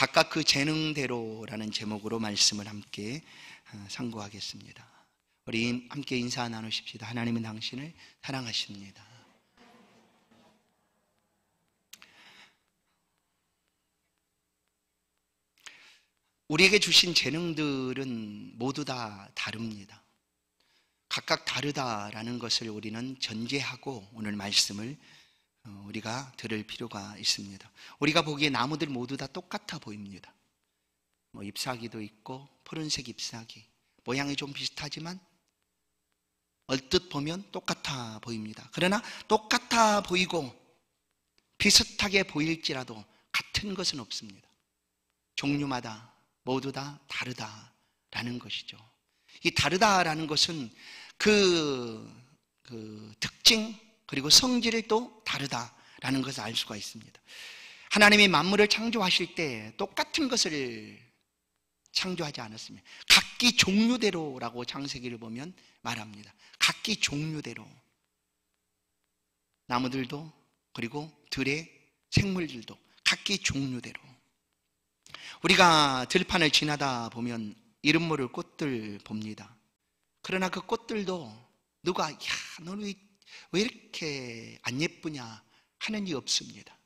각각 그 재능대로라는 제목으로 말씀을 함께 상고하겠습니다. 우리 함께 인사 나누십시다. 하나님은 당신을 사랑하십니다. 우리에게 주신 재능들은 모두 다 다릅니다. 각각 다르다라는 것을 우리는 전제하고 오늘 말씀을 우리가 들을 필요가 있습니다. 우리가 보기에 나무들 모두 다 똑같아 보입니다. 잎사귀도 있고 푸른색 잎사귀, 모양이 좀 비슷하지만 얼뜻 보면 똑같아 보입니다. 그러나 똑같아 보이고 비슷하게 보일지라도 같은 것은 없습니다. 종류마다 모두 다 다르다라는 것이죠. 이 다르다라는 것은 그 특징 그리고 성질이 또 다르다라는 것을 알 수가 있습니다. 하나님이 만물을 창조하실 때 똑같은 것을 창조하지 않았습니다. 각기 종류대로라고 창세기를 보면 말합니다. 각기 종류대로. 나무들도 그리고 들의 생물들도 각기 종류대로. 우리가 들판을 지나다 보면 이름 모를 꽃들 봅니다. 그러나 그 꽃들도 누가 너는 왜 이렇게 안 예쁘냐 하는 이 없습니다.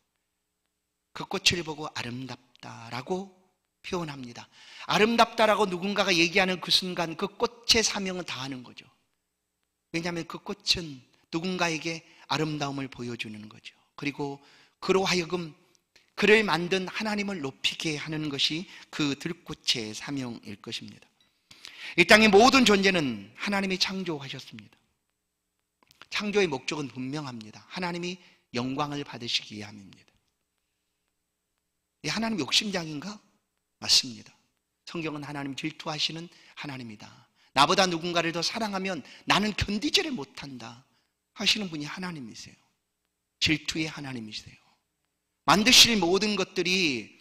그 꽃을 보고 아름답다라고 표현합니다. 아름답다라고 누군가가 얘기하는 그 순간 그 꽃의 사명은 다하는 거죠. 왜냐하면 그 꽃은 누군가에게 아름다움을 보여주는 거죠. 그리고 그로 하여금 그를 만든 하나님을 높이게 하는 것이 그 들꽃의 사명일 것입니다. 이 땅의 모든 존재는 하나님이 창조하셨습니다. 창조의 목적은 분명합니다. 하나님이 영광을 받으시기 위함입니다. 하나님 욕심장인가? 맞습니다. 성경은 하나님 질투하시는 하나님이다. 나보다 누군가를 더 사랑하면 나는 견디지를 못한다 하시는 분이 하나님이세요. 질투의 하나님이세요. 만드실 모든 것들이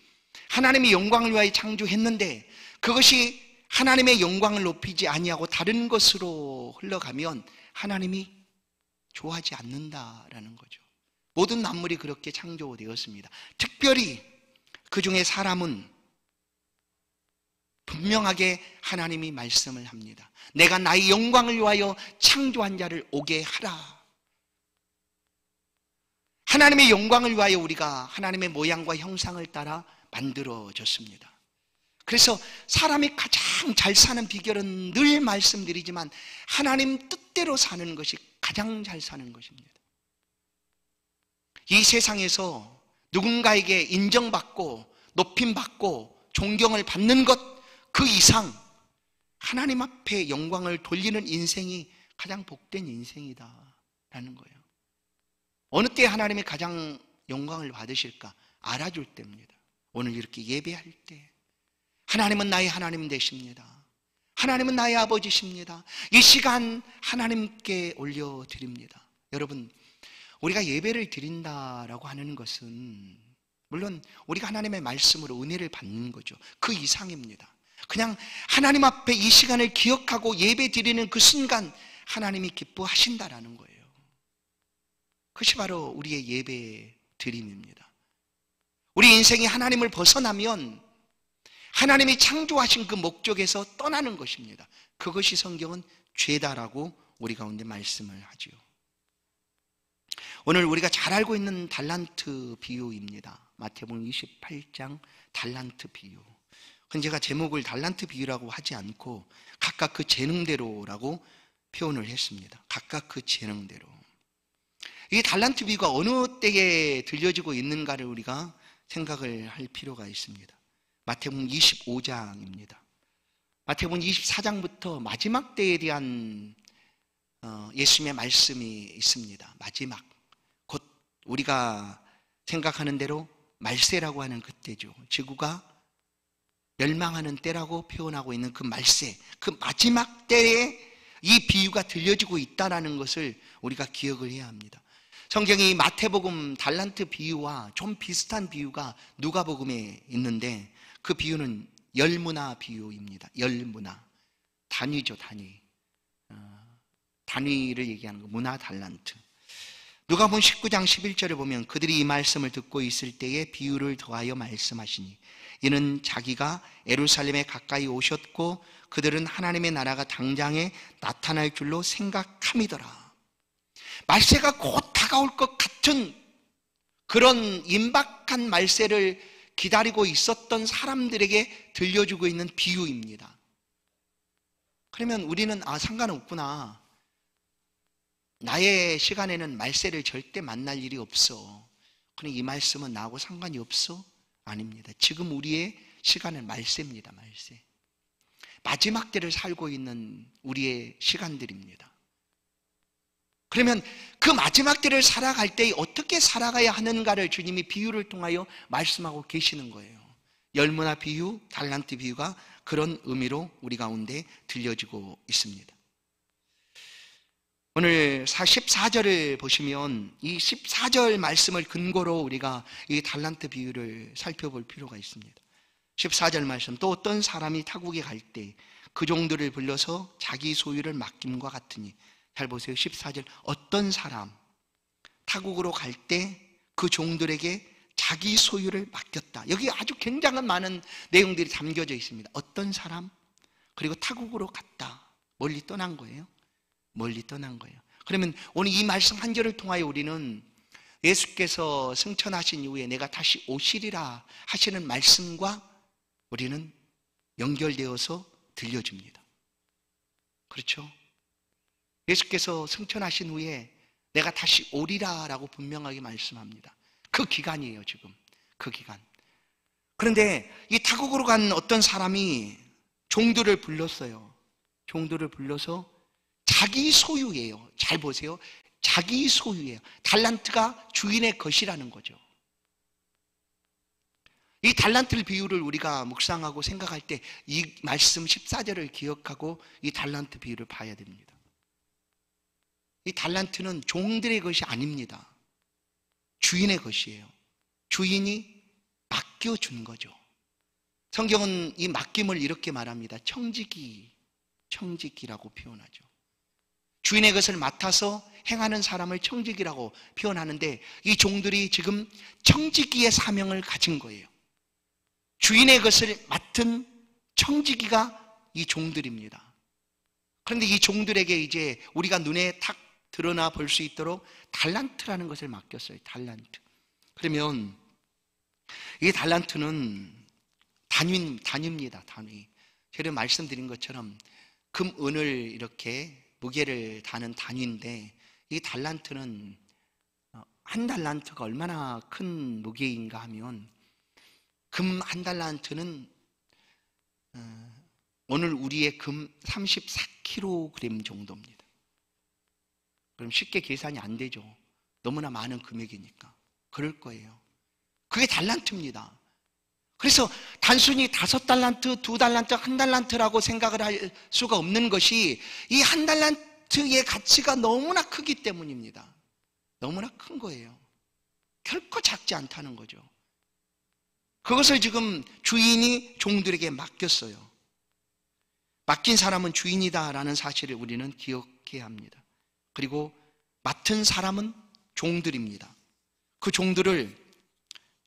하나님의 영광을 위하여 창조했는데 그것이 하나님의 영광을 높이지 아니하고 다른 것으로 흘러가면 하나님이 좋아하지 않는다라는 거죠. 모든 만물이 그렇게 창조되었습니다. 특별히 그 중에 사람은 분명하게 하나님이 말씀을 합니다. 내가 나의 영광을 위하여 창조한 자를 오게 하라. 하나님의 영광을 위하여 우리가 하나님의 모양과 형상을 따라 만들어졌습니다. 그래서 사람이 가장 잘 사는 비결은 늘 말씀드리지만 하나님 뜻대로 사는 것이 가장 잘 사는 것입니다. 이 세상에서 누군가에게 인정받고 높임받고 존경을 받는 것 그 이상 하나님 앞에 영광을 돌리는 인생이 가장 복된 인생이다라는 거예요. 어느 때 하나님이 가장 영광을 받으실까? 알아줄 때입니다. 오늘 이렇게 예배할 때 하나님은 나의 하나님 되십니다. 하나님은 나의 아버지십니다. 이 시간 하나님께 올려드립니다. 여러분, 우리가 예배를 드린다라고 하는 것은 물론 우리가 하나님의 말씀으로 은혜를 받는 거죠. 그 이상입니다. 그냥 하나님 앞에 이 시간을 기억하고 예배 드리는 그 순간 하나님이 기뻐하신다라는 거예요. 그것이 바로 우리의 예배 드림입니다. 우리 인생이 하나님을 벗어나면 하나님이 창조하신 그 목적에서 떠나는 것입니다. 그것이 성경은 죄다라고 우리 가운데 말씀을 하지요. 오늘 우리가 잘 알고 있는 달란트 비유입니다. 마태복음 28장 달란트 비유. 근데 제가 제목을 달란트 비유라고 하지 않고 각각 그 재능대로라고 표현을 했습니다. 각각 그 재능대로. 이 달란트 비유가 어느 때에 들려지고 있는가를 우리가 생각을 할 필요가 있습니다. 마태복음 25장입니다. 마태복음 24장부터 마지막 때에 대한 예수님의 말씀이 있습니다. 마지막. 곧 우리가 생각하는 대로 말세라고 하는 그때죠. 지구가 멸망하는 때라고 표현하고 있는 그 말세, 그 마지막 때에 이 비유가 들려지고 있다는 것을 우리가 기억을 해야 합니다. 성경이 마태복음 달란트 비유와 좀 비슷한 비유가 누가복음에 있는데 그 비유는 열문화 비유입니다. 열문화. 단위죠, 단위. 단위를 얘기하는 거, 문화 달란트. 누가복음 19장 11절을 보면 그들이 이 말씀을 듣고 있을 때에 비유를 더하여 말씀하시니 이는 자기가 예루살렘에 가까이 오셨고 그들은 하나님의 나라가 당장에 나타날 줄로 생각함이더라. 말세가 곧 다가올 것 같은 그런 임박한 말세를 기다리고 있었던 사람들에게 들려주고 있는 비유입니다. 그러면 우리는 상관없구나. 나의 시간에는 말세를 절대 만날 일이 없어. 그럼 이 말씀은 나하고 상관이 없어? 아닙니다. 지금 우리의 시간은 말세입니다. 말세. 마지막 때를 살고 있는 우리의 시간들입니다. 그러면 그 마지막 때를 살아갈 때 어떻게 살아가야 하는가를 주님이 비유를 통하여 말씀하고 계시는 거예요. 열무나 비유, 달란트 비유가 그런 의미로 우리 가운데 들려지고 있습니다. 오늘 14절을 보시면 이 14절 말씀을 근거로 우리가 이 달란트 비유를 살펴볼 필요가 있습니다. 14절 말씀, 또 어떤 사람이 타국에 갈 때 그 종들을 불러서 자기 소유를 맡김과 같으니. 잘 보세요. 14절, 어떤 사람 타국으로 갈 때 그 종들에게 자기 소유를 맡겼다. 여기 아주 굉장한 많은 내용들이 담겨져 있습니다. 어떤 사람, 그리고 타국으로 갔다. 멀리 떠난 거예요. 멀리 떠난 거예요. 그러면 오늘 이 말씀 한 절을 통하여 우리는 예수께서 승천하신 이후에 내가 다시 오시리라 하시는 말씀과 우리는 연결되어서 들려줍니다. 그렇죠? 예수께서 승천하신 후에 내가 다시 오리라 라고 분명하게 말씀합니다. 그 기간이에요. 지금 그 기간. 그런데 이 타국으로 간 어떤 사람이 종들을 불렀어요. 종들을 불러서 자기 소유예요. 잘 보세요. 자기 소유예요. 달란트가 주인의 것이라는 거죠. 이 달란트 비유를 우리가 묵상하고 생각할 때 이 말씀 14절을 기억하고 이 달란트 비유를 봐야 됩니다. 이 달란트는 종들의 것이 아닙니다. 주인의 것이에요. 주인이 맡겨준 거죠. 성경은 이 맡김을 이렇게 말합니다. 청지기라고 표현하죠. 주인의 것을 맡아서 행하는 사람을 청지기라고 표현하는데 이 종들이 지금 청지기의 사명을 가진 거예요. 주인의 것을 맡은 청지기가 이 종들입니다. 그런데 이 종들에게 이제 우리가 눈에 탁 드러나 볼 수 있도록 달란트라는 것을 맡겼어요. 달란트. 그러면 이 달란트는 단위입니다. 단위. 제가 말씀드린 것처럼 금, 은을 이렇게 무게를 다는 단위인데 이 달란트는 한 달란트가 얼마나 큰 무게인가 하면 금 한 달란트는 오늘 우리의 금 34kg 정도입니다. 그럼 쉽게 계산이 안 되죠. 너무나 많은 금액이니까. 그럴 거예요. 그게 달란트입니다. 그래서 단순히 5달란트, 2달란트, 1달란트라고 생각을 할 수가 없는 것이 이 1달란트의 가치가 너무나 크기 때문입니다. 너무나 큰 거예요. 결코 작지 않다는 거죠. 그것을 지금 주인이 종들에게 맡겼어요. 맡긴 사람은 주인이다라는 사실을 우리는 기억해야 합니다. 그리고 맡은 사람은 종들입니다. 그 종들을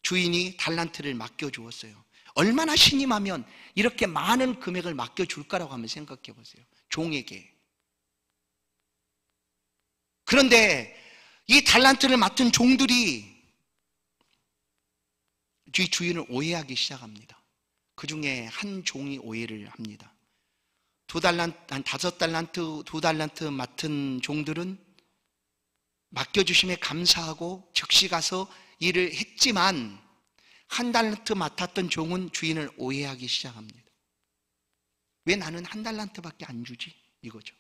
주인이 달란트를 맡겨주었어요. 얼마나 신임하면 이렇게 많은 금액을 맡겨줄까라고 한번 생각해 보세요. 종에게. 그런데 이 달란트를 맡은 종들이 주인을 오해하기 시작합니다. 그 중에 한 종이 오해를 합니다. 5달란트, 2달란트 맡은 종들은 맡겨주심에 감사하고 즉시 가서 일을 했지만 1달란트 맡았던 종은 주인을 오해하기 시작합니다. 왜 나는 1달란트밖에 안 주지? 이거죠.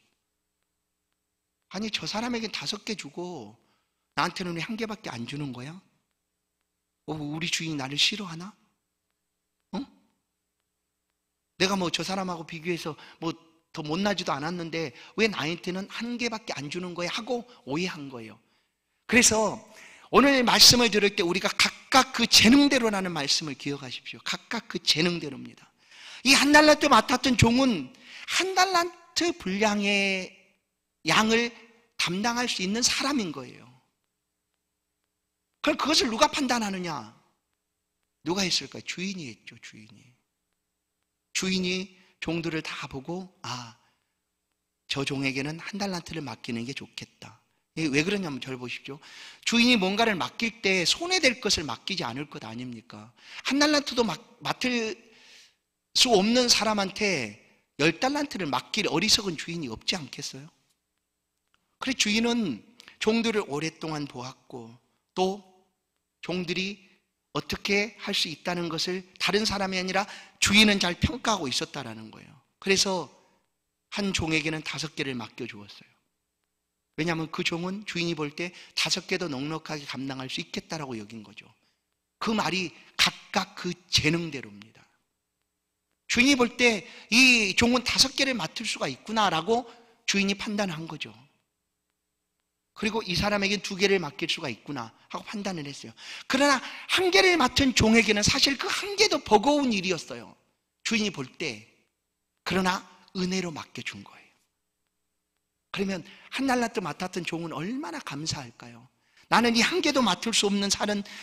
아니 저 사람에겐 5개 주고 나한테는 왜 1개밖에 안 주는 거야? 우리 주인이 나를 싫어하나? 내가 뭐 저 사람하고 비교해서 뭐 더 못나지도 않았는데 왜 나한테는 1개밖에 안 주는 거야? 하고 오해한 거예요. 그래서 오늘 말씀을 들을 때 우리가 각각 그 재능대로라는 말씀을 기억하십시오. 각각 그 재능대로입니다. 이 1달란트 맡았던 종은 1달란트 분량의 양을 담당할 수 있는 사람인 거예요. 그럼 그것을 누가 판단하느냐? 누가 했을까요? 주인이 했죠. 주인이 종들을 다 보고 저 종에게는 한 달란트를 맡기는 게 좋겠다. 왜 그러냐면 저를 보십시오. 주인이 뭔가를 맡길 때 손해될 것을 맡기지 않을 것 아닙니까? 한 달란트도 맡을 수 없는 사람한테 10달란트를 맡길 어리석은 주인이 없지 않겠어요? 그래 주인은 종들을 오랫동안 보았고 또 종들이 어떻게 할 수 있다는 것을 다른 사람이 아니라 주인은 잘 평가하고 있었다라는 거예요. 그래서 한 종에게는 5개를 맡겨주었어요. 왜냐하면 그 종은 주인이 볼 때 5개도 넉넉하게 감당할 수 있겠다라고 여긴 거죠. 그 말이 각각 그 재능대로입니다. 주인이 볼 때 이 종은 5개를 맡을 수가 있구나라고 주인이 판단한 거죠. 그리고 이 사람에겐 2개를 맡길 수가 있구나 하고 판단을 했어요. 그러나 1개를 맡은 종에게는 사실 그 1개도 버거운 일이었어요. 주인이 볼 때. 그러나 은혜로 맡겨준 거예요. 그러면 한 달란트 맡았던 종은 얼마나 감사할까요? 나는 이 1개도 맡을 수 없는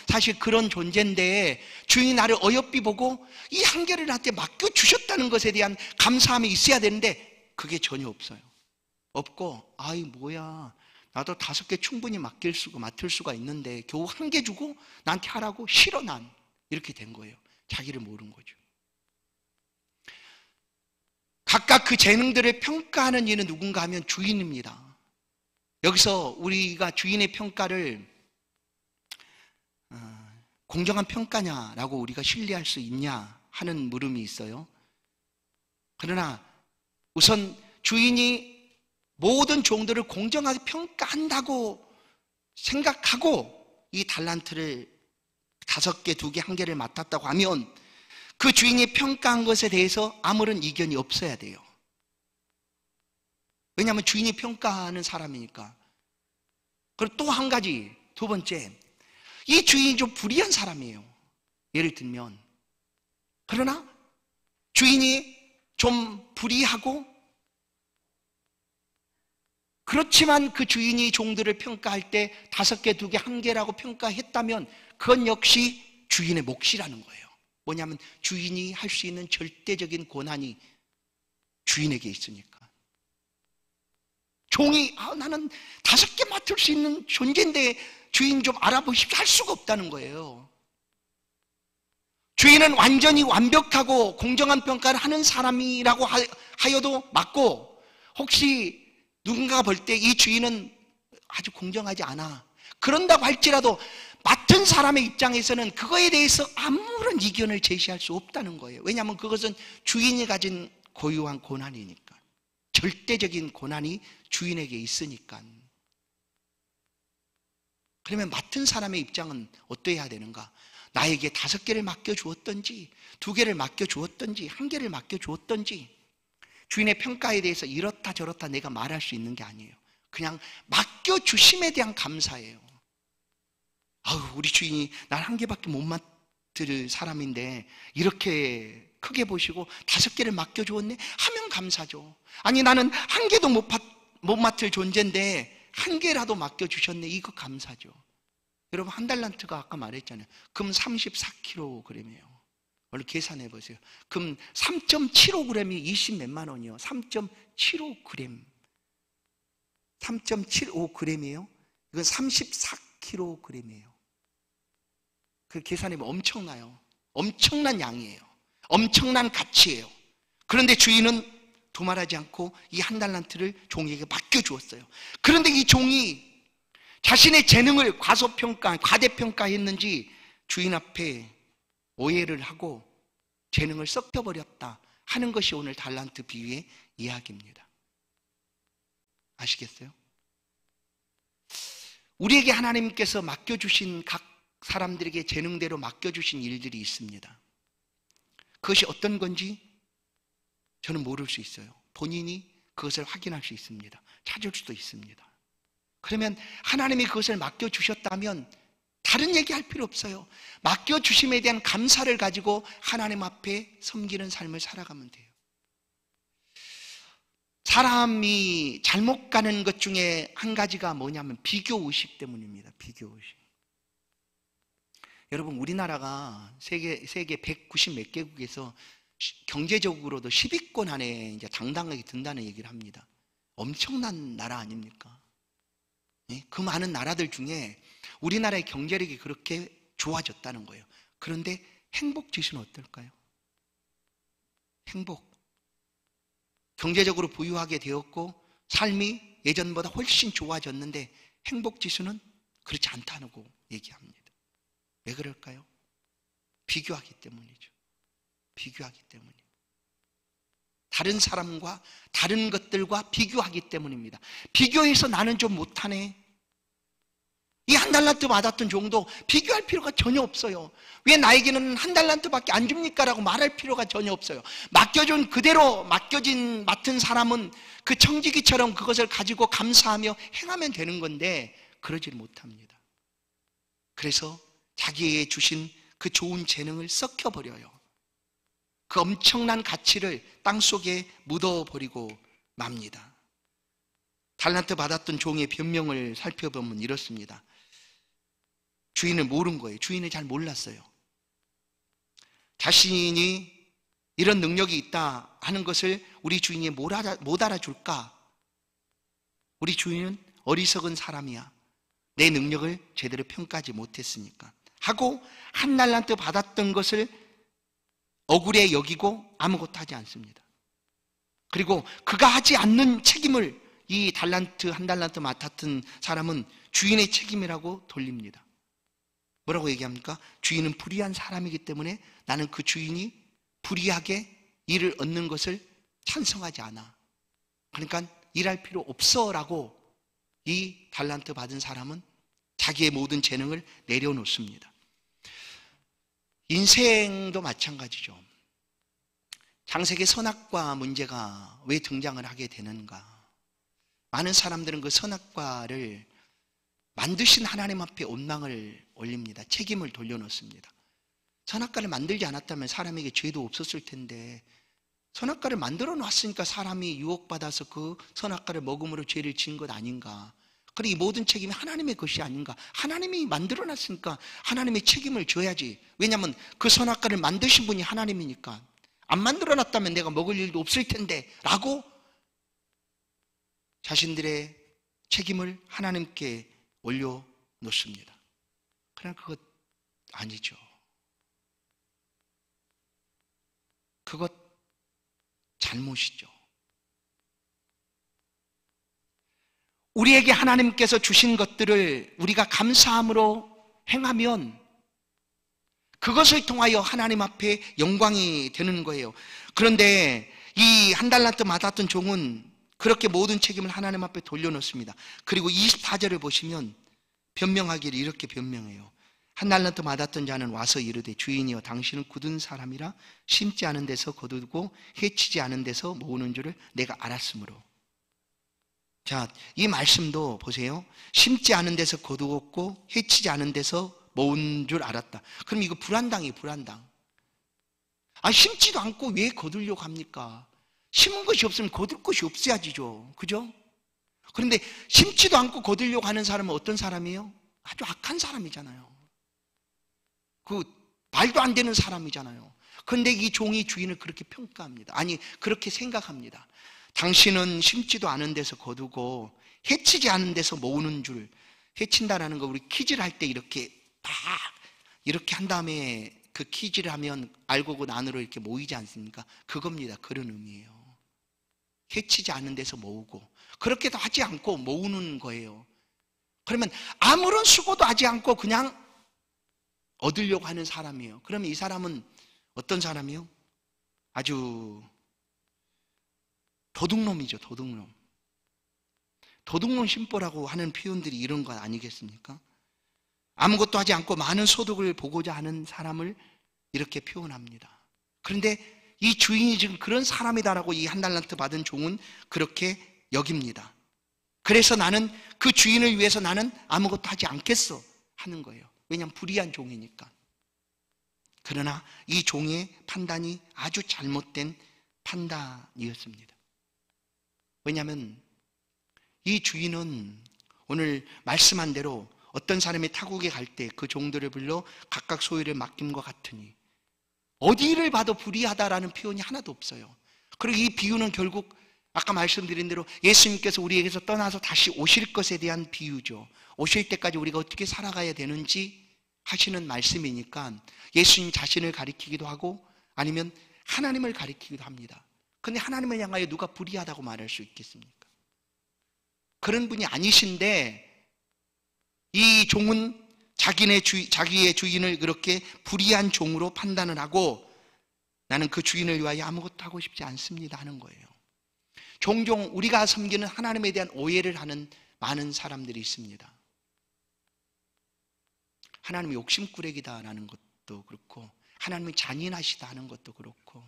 사실 그런 존재인데 주인이 나를 어여삐 보고 이 1개를 나한테 맡겨주셨다는 것에 대한 감사함이 있어야 되는데 그게 전혀 없어요. 없고 뭐야 나도 5개 충분히 맡을 수가 있는데 겨우 1개 주고 나한테 하라고? 싫어 난. 이렇게 된 거예요. 자기를 모르는 거죠. 각각 그 재능들을 평가하는 이는 누군가 하면 주인입니다. 여기서 우리가 주인의 평가를 공정한 평가냐라고 우리가 신뢰할 수 있냐 하는 물음이 있어요. 그러나 우선 주인이 모든 종들을 공정하게 평가한다고 생각하고 이 달란트를 5개, 2개, 1개를 맡았다고 하면 그 주인이 평가한 것에 대해서 아무런 이견이 없어야 돼요. 왜냐하면 주인이 평가하는 사람이니까. 그리고 또 한 가지, 2번째, 이 주인이 좀 불의한 사람이에요. 예를 들면 그러나 주인이 좀 불의하고 그렇지만 그 주인이 종들을 평가할 때 5개, 2개, 1개라고 평가했다면 그건 역시 주인의 몫이라는 거예요. 뭐냐면 주인이 할 수 있는 절대적인 권한이 주인에게 있으니까. 종이 나는 5개 맡을 수 있는 존재인데 주인 좀 알아보십시오 할 수가 없다는 거예요. 주인은 완전히 완벽하고 공정한 평가를 하는 사람이라고 하여도 맞고 혹시 누군가가 볼 때 이 주인은 아주 공정하지 않아 그런다고 할지라도 맡은 사람의 입장에서는 그거에 대해서 아무런 이견을 제시할 수 없다는 거예요. 왜냐하면 그것은 주인이 가진 고유한 권한이니까. 절대적인 권한이 주인에게 있으니까. 그러면 맡은 사람의 입장은 어떠해야 되는가? 나에게 5개를 맡겨주었던지 2개를 맡겨주었던지 1개를 맡겨주었던지 주인의 평가에 대해서 이렇다 저렇다 내가 말할 수 있는 게 아니에요. 그냥 맡겨주심에 대한 감사예요. 우리 주인이 날 1개밖에 못 맡을 사람인데 이렇게 크게 보시고 5개를 맡겨주었네 하면 감사죠. 아니 나는 1개도 못 맡을 존재인데 1개라도 맡겨주셨네 이거 감사죠. 여러분 한 달란트가 아까 말했잖아요. 금 34kg이에요. 원래 계산해 보세요. 금 3.75g이 20 몇만 원이요. 3.75g. 3.75g이에요. 이건 34kg이에요. 그 계산해보면 엄청나요. 엄청난 양이에요. 엄청난 가치예요. 그런데 주인은 두말하지 않고 이 한 달란트를 종에게 맡겨주었어요. 그런데 이 종이 자신의 재능을 과대평가했는지 주인 앞에 오해를 하고 재능을 썩혀버렸다 하는 것이 오늘 달란트 비유의 이야기입니다. 아시겠어요? 우리에게 하나님께서 맡겨주신 각 사람들에게 재능대로 맡겨주신 일들이 있습니다. 그것이 어떤 건지 저는 모를 수 있어요. 본인이 그것을 확인할 수 있습니다. 찾을 수도 있습니다. 그러면 하나님이 그것을 맡겨주셨다면 다른 얘기할 필요 없어요. 맡겨주심에 대한 감사를 가지고 하나님 앞에 섬기는 삶을 살아가면 돼요. 사람이 잘못 가는 것 중에 한 가지가 뭐냐면 비교의식 때문입니다. 비교의식. 여러분, 우리나라가 세계 190 몇 개국에서 경제적으로도 10위권 안에 이제 당당하게 든다는 얘기를 합니다. 엄청난 나라 아닙니까? 예? 그 많은 나라들 중에 우리나라의 경제력이 그렇게 좋아졌다는 거예요. 그런데 행복 지수는 어떨까요? 행복. 경제적으로 부유하게 되었고 삶이 예전보다 훨씬 좋아졌는데 행복 지수는 그렇지 않다고 얘기합니다. 왜 그럴까요? 비교하기 때문이죠. 비교하기 때문이에요. 다른 사람과 다른 것들과 비교하기 때문입니다. 비교해서 나는 좀 못하네. 이 1달란트 받았던 종도 비교할 필요가 전혀 없어요. 왜 나에게는 1달란트밖에 안 줍니까? 라고 말할 필요가 전혀 없어요. 맡겨준 그대로 맡은 사람은 그 청지기처럼 그것을 가지고 감사하며 행하면 되는 건데 그러지를 못합니다. 그래서 자기에게 주신 그 좋은 재능을 썩혀버려요. 그 엄청난 가치를 땅속에 묻어버리고 맙니다. 달란트 받았던 종의 변명을 살펴보면 이렇습니다. 주인을 모른 거예요. 주인을 잘 몰랐어요. 자신이 이런 능력이 있다 하는 것을 우리 주인이 못 알아줄까? 우리 주인은 어리석은 사람이야. 내 능력을 제대로 평가하지 못했으니까 하고 1달란트 받았던 것을 억울해 여기고 아무것도 하지 않습니다. 그리고 그가 하지 않는 책임을 이 1달란트 맡았던 사람은 주인의 책임이라고 돌립니다. 뭐라고 얘기합니까? 주인은 불의한 사람이기 때문에 나는 그 주인이 불의하게 일을 얻는 것을 찬성하지 않아. 그러니까 일할 필요 없어 라고 이 달란트 받은 사람은 자기의 모든 재능을 내려놓습니다. 인생도 마찬가지죠. 창세기 선악과 문제가 왜 등장을 하게 되는가? 많은 사람들은 그 선악과를 만드신 하나님 앞에 원망을 올립니다. 책임을 돌려놓습니다. 선악과를 만들지 않았다면 사람에게 죄도 없었을 텐데 선악과를 만들어 놨으니까 사람이 유혹받아서 그 선악과를 먹음으로 죄를 지은 것 아닌가? 그리고 이 모든 책임이 하나님의 것이 아닌가? 하나님이 만들어 놨으니까 하나님의 책임을 져야지. 왜냐하면 그 선악과를 만드신 분이 하나님이니까. 안 만들어 놨다면 내가 먹을 일도 없을 텐데 라고 자신들의 책임을 하나님께 올려놓습니다. 그러나 그것 아니죠. 그것 잘못이죠. 우리에게 하나님께서 주신 것들을 우리가 감사함으로 행하면 그것을 통하여 하나님 앞에 영광이 되는 거예요. 그런데 이 1달란트 받았던 종은 그렇게 모든 책임을 하나님 앞에 돌려놓습니다. 그리고 24절을 보시면 변명하기를 이렇게 변명해요. 1달란트 받았던 자는 와서 이르되 주인이여 당신은 굳은 사람이라 심지 않은 데서 거두고 해치지 않은 데서 모으는 줄을 내가 알았으므로. 자, 이 말씀도 보세요. 심지 않은 데서 거두었고 해치지 않은 데서 모은 줄 알았다. 그럼 이거 불안당이에요. 불안당. 심지도 않고 왜 거두려고 합니까? 심은 것이 없으면 거둘 것이 없어야지죠. 그죠? 그런데 심지도 않고 거두려고 하는 사람은 어떤 사람이에요? 아주 악한 사람이잖아요. 그 말도 안 되는 사람이잖아요. 그런데 이 종이 주인을 그렇게 평가합니다. 아니, 그렇게 생각합니다. 당신은 심지도 않은 데서 거두고 해치지 않은 데서 모으는 줄. 해친다라는 거 우리 퀴즈를 할 때 이렇게 딱 이렇게 한 다음에 그 퀴즈를 하면 알고고 난으로 이렇게 모이지 않습니까? 그겁니다. 그런 의미예요. 해치지 않은 데서 모으고 그렇게도 하지 않고 모으는 거예요. 그러면 아무런 수고도 하지 않고 그냥 얻으려고 하는 사람이에요. 그러면 이 사람은 어떤 사람이요? 아주 도둑놈이죠. 도둑놈. 도둑놈 심보라고 하는 표현들이 이런 것 아니겠습니까? 아무것도 하지 않고 많은 소득을 보고자 하는 사람을 이렇게 표현합니다. 그런데 이 주인이 지금 그런 사람이다라고 이 1달란트 받은 종은 그렇게 여깁니다. 그래서 나는 그 주인을 위해서 나는 아무것도 하지 않겠어 하는 거예요. 왜냐하면 불의한 종이니까. 그러나 이 종의 판단이 아주 잘못된 판단이었습니다. 왜냐하면 이 주인은 오늘 말씀한 대로 어떤 사람이 타국에 갈 때 그 종들을 불러 각각 소유를 맡김과 같으니, 어디를 봐도 불의하다라는 표현이 하나도 없어요. 그리고 이 비유는 결국 아까 말씀드린 대로 예수님께서 우리에게서 떠나서 다시 오실 것에 대한 비유죠. 오실 때까지 우리가 어떻게 살아가야 되는지 하시는 말씀이니까 예수님 자신을 가리키기도 하고 아니면 하나님을 가리키기도 합니다. 그런데 하나님을 향하여 누가 불의하다고 말할 수 있겠습니까? 그런 분이 아니신데 이 종은 자기의 주인을 그렇게 불의한 종으로 판단을 하고 나는 그 주인을 위하여 아무것도 하고 싶지 않습니다 하는 거예요. 종종 우리가 섬기는 하나님에 대한 오해를 하는 많은 사람들이 있습니다. 하나님이 욕심꾸러기다라는 것도 그렇고 하나님이 잔인하시다 하는 것도 그렇고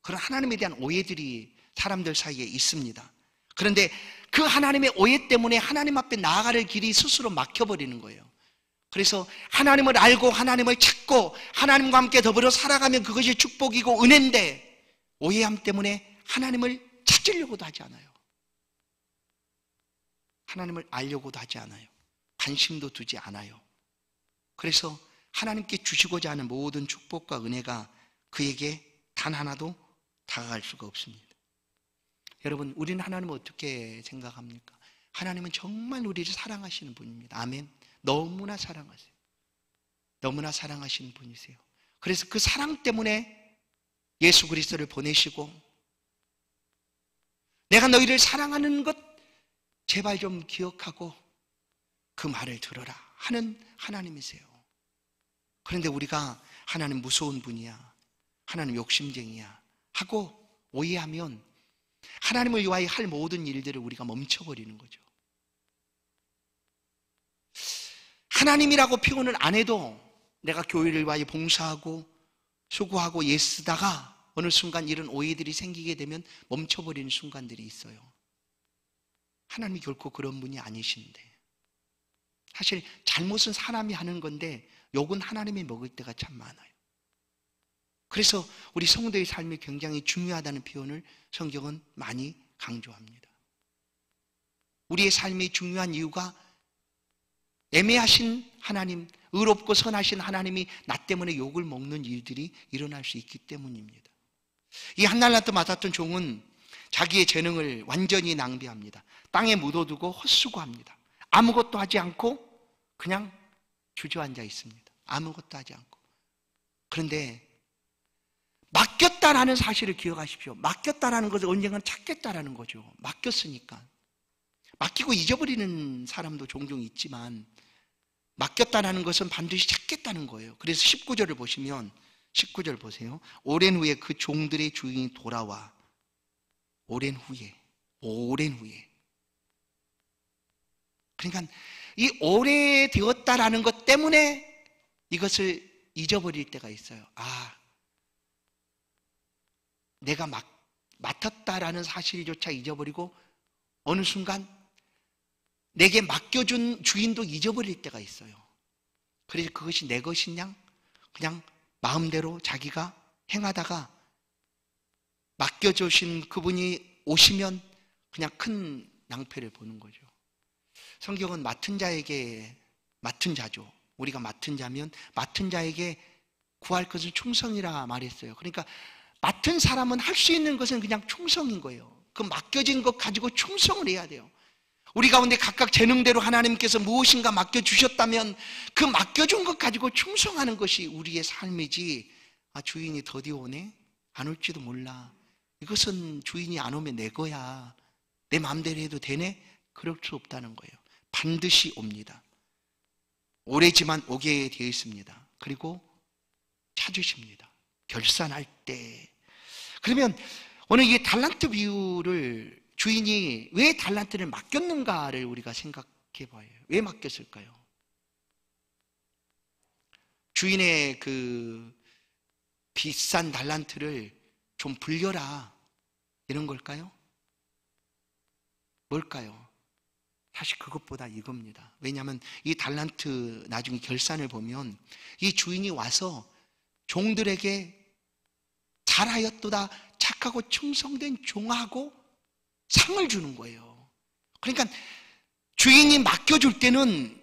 그런 하나님에 대한 오해들이 사람들 사이에 있습니다. 그런데 그 하나님의 오해 때문에 하나님 앞에 나아갈 길이 스스로 막혀버리는 거예요. 그래서 하나님을 알고 하나님을 찾고 하나님과 함께 더불어 살아가면 그것이 축복이고 은혜인데 오해함 때문에 하나님을 찾으려고도 하지 않아요. 하나님을 알려고도 하지 않아요. 관심도 두지 않아요. 그래서 하나님께 주시고자 하는 모든 축복과 은혜가 그에게 단 하나도 다가갈 수가 없습니다. 여러분, 우리는 하나님을 어떻게 생각합니까? 하나님은 정말 우리를 사랑하시는 분입니다. 아멘. 너무나 사랑하세요. 너무나 사랑하시는 분이세요. 그래서 그 사랑 때문에 예수 그리스도를 보내시고 내가 너희를 사랑하는 것 제발 좀 기억하고 그 말을 들어라 하는 하나님이세요. 그런데 우리가 하나님 무서운 분이야, 하나님 욕심쟁이야 하고 오해하면 하나님을 위하여 할 모든 일들을 우리가 멈춰버리는 거죠. 하나님이라고 표현을 안 해도 내가 교회를 위하여 봉사하고 수고하고 애쓰다가 어느 순간 이런 오해들이 생기게 되면 멈춰버리는 순간들이 있어요. 하나님이 결코 그런 분이 아니신데 사실 잘못은 사람이 하는 건데 욕은 하나님이 먹을 때가 참 많아요. 그래서 우리 성도의 삶이 굉장히 중요하다는 표현을 성경은 많이 강조합니다. 우리의 삶이 중요한 이유가 애매하신 하나님, 의롭고 선하신 하나님이 나 때문에 욕을 먹는 일들이 일어날 수 있기 때문입니다. 이 한 달란트 맡았던 종은 자기의 재능을 완전히 낭비합니다. 땅에 묻어두고 헛수고합니다. 아무것도 하지 않고 그냥 주저앉아 있습니다. 아무것도 하지 않고. 그런데 맡겼다라는 사실을 기억하십시오. 맡겼다라는 것을 언젠가 찾겠다라는 거죠. 맡겼으니까. 맡기고 잊어버리는 사람도 종종 있지만 맡겼다라는 것은 반드시 찾겠다는 거예요. 그래서 19절을 보시면 19절 보세요. 오랜 후에 그 종들의 주인이 돌아와 오랜 후에 그러니까 이 오래되었다라는 것 때문에 이것을 잊어버릴 때가 있어요. 내가 맡았다라는 사실조차 잊어버리고 어느 순간 내게 맡겨준 주인도 잊어버릴 때가 있어요. 그래서 그것이 내 것이냐 그냥 마음대로 자기가 행하다가 맡겨주신 그분이 오시면 그냥 큰 낭패를 보는 거죠. 성경은 맡은 자에게 맡은 자죠. 우리가 맡은 자면 맡은 자에게 구할 것은 충성이라 말했어요. 그러니까 맡은 사람은 할 수 있는 것은 그냥 충성인 거예요. 그 맡겨진 것 가지고 충성을 해야 돼요. 우리 가운데 각각 재능대로 하나님께서 무엇인가 맡겨주셨다면 그 맡겨준 것 가지고 충성하는 것이 우리의 삶이지 주인이 더디 오네? 안 올지도 몰라. 이것은 주인이 안 오면 내 거야. 내 마음대로 해도 되네? 그럴 수 없다는 거예요. 반드시 옵니다. 오래지만 오게 되어 있습니다. 그리고 찾으십니다. 결산할 때. 그러면 오늘 이 달란트 비유를 주인이 왜 달란트를 맡겼는가를 우리가 생각해 봐요. 왜 맡겼을까요? 주인의 그 비싼 달란트를 좀 불려라 이런 걸까요? 뭘까요? 사실 그것보다 이겁니다. 왜냐하면 이 달란트 나중에 결산을 보면 이 주인이 와서 종들에게 잘하였도다 착하고 충성된 종하고 상을 주는 거예요. 그러니까 주인이 맡겨줄 때는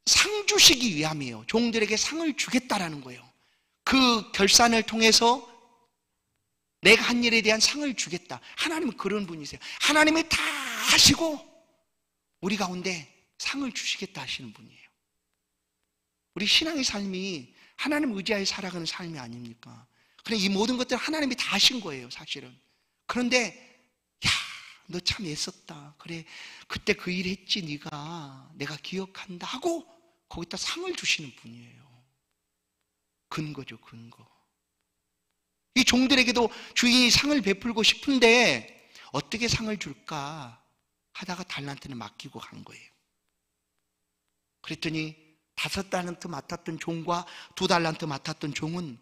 상 주시기 위함이에요. 종들에게 상을 주겠다라는 거예요. 그 결산을 통해서 내가 한 일에 대한 상을 주겠다. 하나님은 그런 분이세요. 하나님이 다 하시고 우리 가운데 상을 주시겠다 하시는 분이에요. 우리 신앙의 삶이 하나님 의지하여 살아가는 삶이 아닙니까? 그래, 이 모든 것들 하나님이 다 하신 거예요, 사실은. 그런데 야, 너 참 애썼다. 그래, 그때 그 일 했지 네가. 내가 기억한다 하고 거기다 상을 주시는 분이에요. 근거죠, 근거. 이 종들에게도 주인이 상을 베풀고 싶은데 어떻게 상을 줄까 하다가 달란트는 맡기고 간 거예요. 그랬더니 5달란트 맡았던 종과 2달란트 맡았던 종은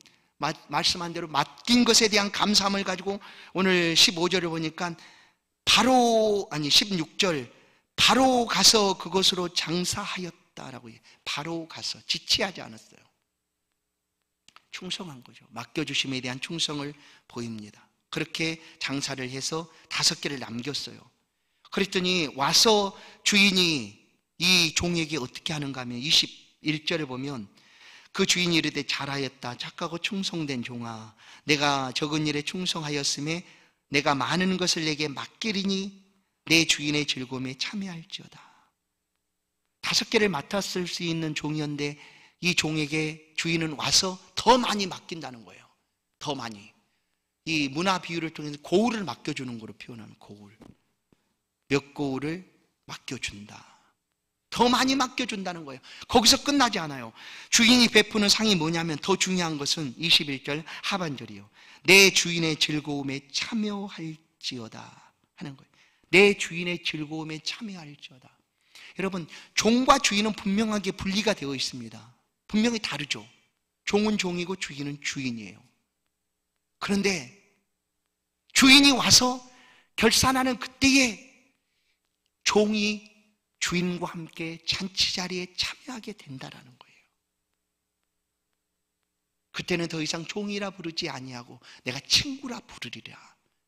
말씀한 대로 맡긴 것에 대한 감사함을 가지고 오늘 15절을 보니까 16절 바로 가서 그것으로 장사하였다라고 해요. 바로 가서, 지체하지 않았어요. 충성한 거죠. 맡겨주심에 대한 충성을 보입니다. 그렇게 장사를 해서 5개를 남겼어요. 그랬더니 와서 주인이 이 종에게 어떻게 하는가 하면 21절을 보면 그 주인이 이르되 잘하였다. 착하고 충성된 종아, 내가 적은 일에 충성하였음에 내가 많은 것을 내게 맡기리니 내 주인의 즐거움에 참여할지어다. 5개를 맡았을 수 있는 종이었는데 이 종에게 주인은 와서 더 많이 맡긴다는 거예요. 더 많이. 이 문화 비유를 통해서 고울을 맡겨주는 거로 표현하면 고울. 몇 고울을 맡겨준다. 더 많이 맡겨준다는 거예요. 거기서 끝나지 않아요. 주인이 베푸는 상이 뭐냐면 더 중요한 것은 21절 하반절이요. 내 주인의 즐거움에 참여할지어다 하는 거예요. 내 주인의 즐거움에 참여할지어다. 여러분, 종과 주인은 분명하게 분리가 되어 있습니다. 분명히 다르죠. 종은 종이고 주인은 주인이에요. 그런데 주인이 와서 결산하는 그때에 종이 주인과 함께 잔치 자리에 참여하게 된다라는 거예요. 그때는 더 이상 종이라 부르지 아니하고 내가 친구라 부르리라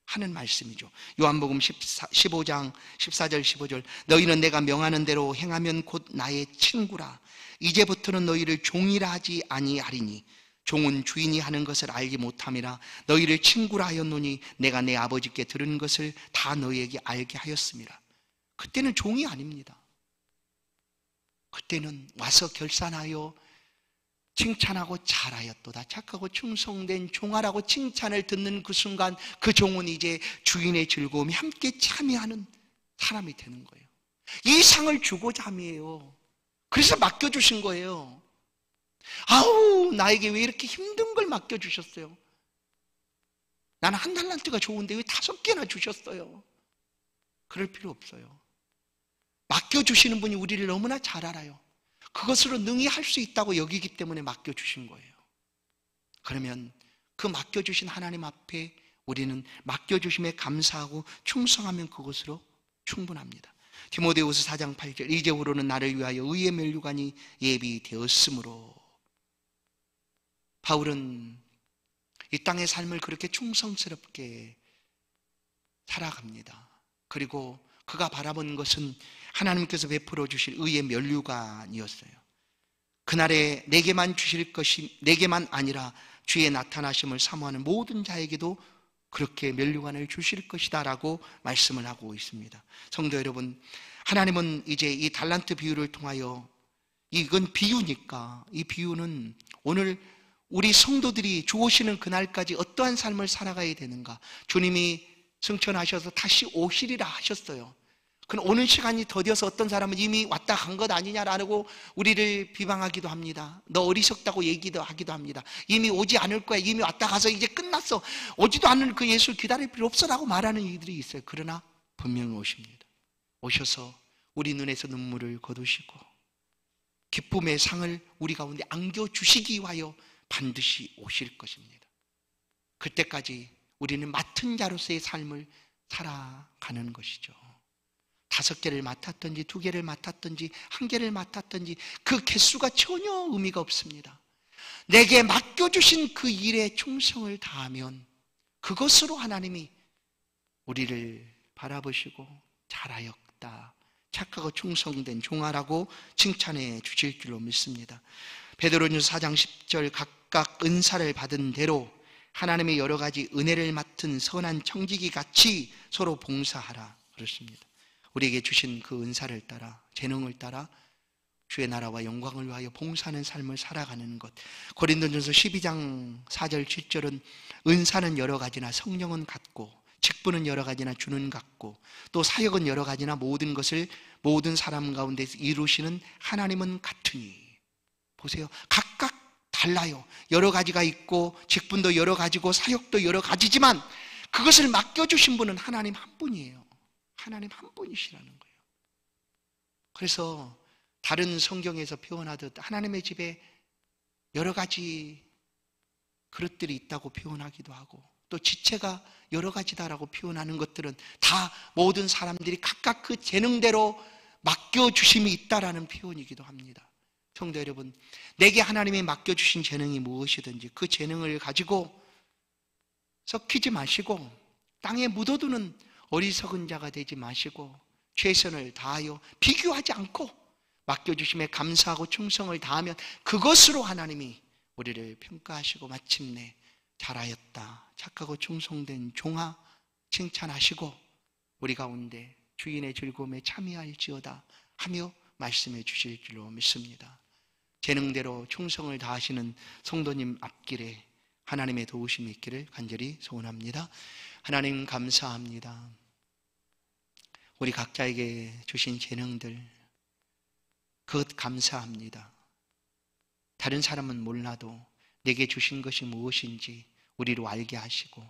하는 말씀이죠. 요한복음 15장 14절 15절 너희는 내가 명하는 대로 행하면 곧 나의 친구라. 이제부터는 너희를 종이라 하지 아니하리니 종은 주인이 하는 것을 알지 못함이라. 너희를 친구라 하였노니 내가 내 아버지께 들은 것을 다 너희에게 알게 하였음이라. 그때는 종이 아닙니다. 그때는 와서 결산하여 칭찬하고 잘하였도다. 착하고 충성된 종아라고 칭찬을 듣는 그 순간 그 종은 이제 주인의 즐거움이 함께 참여하는 사람이 되는 거예요. 이 상을 주고자 함이에요. 그래서 맡겨주신 거예요. 아우, 나에게 왜 이렇게 힘든 걸 맡겨주셨어요? 나는 1달란트가 좋은데 왜 5개나 주셨어요? 그럴 필요 없어요. 맡겨주시는 분이 우리를 너무나 잘 알아요. 그것으로 능히 할 수 있다고 여기기 때문에 맡겨주신 거예요. 그러면 그 맡겨주신 하나님 앞에 우리는 맡겨주심에 감사하고 충성하면 그것으로 충분합니다. 디모데후서 4장 8절 이제후로는 나를 위하여 의의 면류관이 예비되었으므로. 바울은 이 땅의 삶을 그렇게 충성스럽게 살아갑니다. 그리고 그가 바라본 것은 하나님께서 베풀어 주실 의의 면류관이었어요. 그날에 내게만 주실 것이 내게만 아니라 주의 나타나심을 사모하는 모든 자에게도 그렇게 면류관을 주실 것이다 라고 말씀을 하고 있습니다. 성도 여러분, 하나님은 이제 이 달란트 비유를 통하여, 이건 비유니까 이 비유는 오늘 우리 성도들이 주 오시는 그날까지 어떠한 삶을 살아가야 되는가, 주님이 승천하셔서 다시 오시리라 하셨어요. 그럼 오는 시간이 더뎌서 어떤 사람은 이미 왔다 간 것 아니냐라고 우리를 비방하기도 합니다. 너 어리석다고 얘기도 하기도 합니다. 이미 오지 않을 거야. 이미 왔다 가서 이제 끝났어. 오지도 않는 그 예수를 기다릴 필요 없어라고 말하는 이들이 있어요. 그러나 분명히 오십니다. 오셔서 우리 눈에서 눈물을 거두시고 기쁨의 상을 우리 가운데 안겨주시기 위하여 반드시 오실 것입니다. 그때까지 우리는 맡은 자로서의 삶을 살아가는 것이죠. 5개를 맡았든지 2개를 맡았든지 1개를 맡았든지 그 개수가 전혀 의미가 없습니다. 내게 맡겨주신 그 일에 충성을 다하면 그것으로 하나님이 우리를 바라보시고 잘하였다, 착하고 충성된 종아라고 칭찬해 주실 줄로 믿습니다. 베드로전서 4장 10절 각각 은사를 받은 대로 하나님의 여러 가지 은혜를 맡은 선한 청지기 같이 서로 봉사하라 그렇습니다. 우리에게 주신 그 은사를 따라 재능을 따라 주의 나라와 영광을 위하여 봉사하는 삶을 살아가는 것. 고린도전서 12장 4절 7절은 은사는 여러 가지나 성령은 같고 직분은 여러 가지나 주는 같고 또 사역은 여러 가지나 모든 것을 모든 사람 가운데서 이루시는 하나님은 같으니. 보세요. 각각 달라요. 여러 가지가 있고 직분도 여러 가지고 사역도 여러 가지지만 그것을 맡겨주신 분은 하나님 한 분이에요. 하나님 한 분이시라는 거예요. 그래서 다른 성경에서 표현하듯 하나님의 집에 여러 가지 그릇들이 있다고 표현하기도 하고 또 지체가 여러 가지다라고 표현하는 것들은 다 모든 사람들이 각각 그 재능대로 맡겨주심이 있다라는 표현이기도 합니다. 성도 여러분, 내게 하나님이 맡겨주신 재능이 무엇이든지 그 재능을 가지고 썩히지 마시고 땅에 묻어두는 어리석은 자가 되지 마시고 최선을 다하여 비교하지 않고 맡겨주심에 감사하고 충성을 다하면 그것으로 하나님이 우리를 평가하시고 마침내 잘하였다, 착하고 충성된 종아 칭찬하시고 우리 가운데 주인의 즐거움에 참여할지어다 하며 말씀해 주실 줄로 믿습니다. 재능대로 충성을 다하시는 성도님 앞길에 하나님의 도우심이 있기를 간절히 소원합니다. 하나님 감사합니다. 우리 각자에게 주신 재능들 그것 감사합니다. 다른 사람은 몰라도 내게 주신 것이 무엇인지 우리로 알게 하시고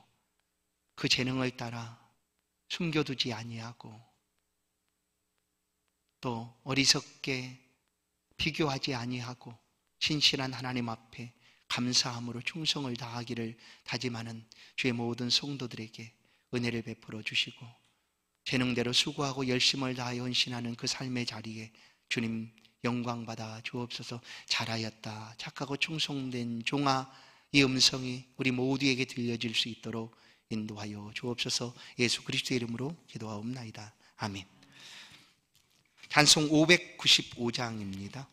그 재능을 따라 숨겨두지 아니하고 또 어리석게 비교하지 아니하고 신실한 하나님 앞에 감사함으로 충성을 다하기를 다짐하는 주의 모든 성도들에게 은혜를 베풀어 주시고 재능대로 수고하고 열심을 다하여 헌신하는 그 삶의 자리에 주님 영광 받아 주옵소서. 잘하였다, 착하고 충성된 종아, 이 음성이 우리 모두에게 들려질 수 있도록 인도하여 주옵소서. 예수 그리스도의 이름으로 기도하옵나이다. 아멘. 찬송 595장입니다.